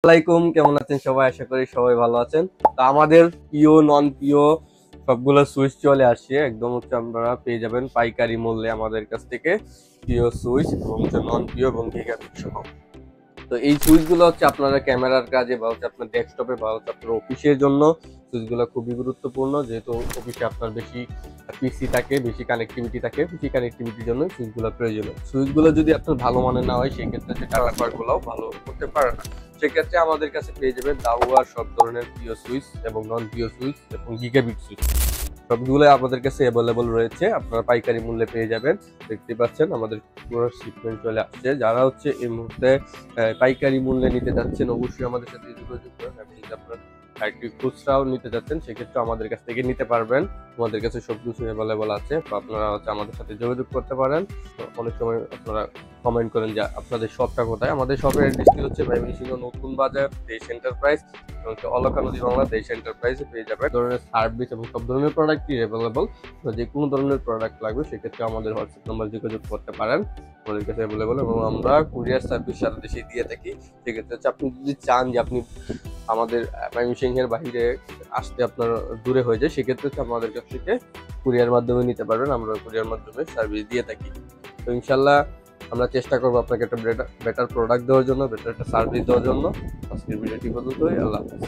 আসসালামাইকুম, কেমন আছেন সবাই? আশা করি সবাই ভালো আছেন। তো আমাদের প্রিয় নন প্রিয় সবগুলো সুইচ চলে আসছে একদম আপনারা পেয়ে যাবেন পাইকারি মূল্যে আমাদের কাছ থেকে। প্রিয় সুইচ এবং নন প্রিয় এবং গিগাবিট সহ। তো এই সুইচগুলো আপনারা ক্যামেরার কাজে বা আপনার ডেস্কটপে বা আপনার অফিসের জন্য সুইচগুলো খুবই গুরুত্বপূর্ণ, যেহেতু অফিসে আপনার বেশি পিসি থাকে, বেশি কানেক্টিভিটি থাকে। পিসি কানেক্টিভিটির জন্য সুইচগুলো প্রয়োজনীয়। সুইচগুলো যদি আপনার ভালো মানের না হয়, সেক্ষেত্রে টাটা পাওয়ারগুলোও ভালো করতে পারে না। সেক্ষেত্রে আমাদের কাছে পেয়ে যাবেন দাওয়ার সব ধরনের প্রিয় সুইচ এবং নন প্রিয় সুইচ এবং গিগাবিট সুইচ সবগুলো আমাদের কাছে অ্যাভেলেবল রয়েছে। আপনারা পাইকারি মূল্যে পেয়ে যাবেন। দেখতে পাচ্ছেন আমাদের পুরো শিপমেন্ট চলে আসছে। যারা এই মুহূর্তে পাইকারি মূল্যে নিতে যাচ্ছেন, অবশ্যই আমাদের সাথে যোগাযোগ করেন। এবং যদি আপনার একটি খুচরাও নিতে যাচ্ছেন, সেক্ষেত্রে আমাদের কাছ থেকে নিতে পারবেন। আমাদের কাছে সবকিছু অ্যাভেলেবল আছে। তো আপনারা আমাদের সাথে যোগাযোগ করতে পারেন। তো অনেক সময় আপনারা কমেন্ট করেন যে আপনাদের শপটা কোথায়। আমাদের শপের অ্যাড্রেসটি হচ্ছে ময়মনসিংহ নতুন বাজার, দেশ এন্টারপ্রাইজ এবং অলকা নদী বাংলা দেশ এন্টারপ্রাইজে পেয়ে যাবেন। ধরনের সার্ভিস এবং সব ধরনের প্রোডাক্টই অ্যাভেলেবল। যে কোনো ধরনের প্রোডাক্ট লাগবে, সেক্ষেত্রে আমাদের হোয়াটসঅ্যাপ নাম্বার যোগাযোগ করতে পারেন। আমাদের কাছে অ্যাভেলেবল এবং আমরা কুরিয়ার সার্ভিস সারা দেশে দিয়ে থাকি। সেক্ষেত্রে আপনি যদি চান যে আপনি আমাদের ময়মনসিংহের বাইরে আসতে আপনার দূরে হয়ে যায়, সেক্ষেত্রে আমাদের কাছ থেকে কুরিয়ার মাধ্যমে নিতে পারবেন। আমরা কুরিয়ার মাধ্যমে সার্ভিস দিয়ে থাকি। তো ইনশাল্লাহ আমরা চেষ্টা করবো আপনাকে একটা বেটার প্রোডাক্ট দেওয়ার জন্য, বেটার একটা সার্ভিস দেওয়ার জন্য। আজকের ভিডিওটি পর্যন্তই। আল্লাহ হাফেজ।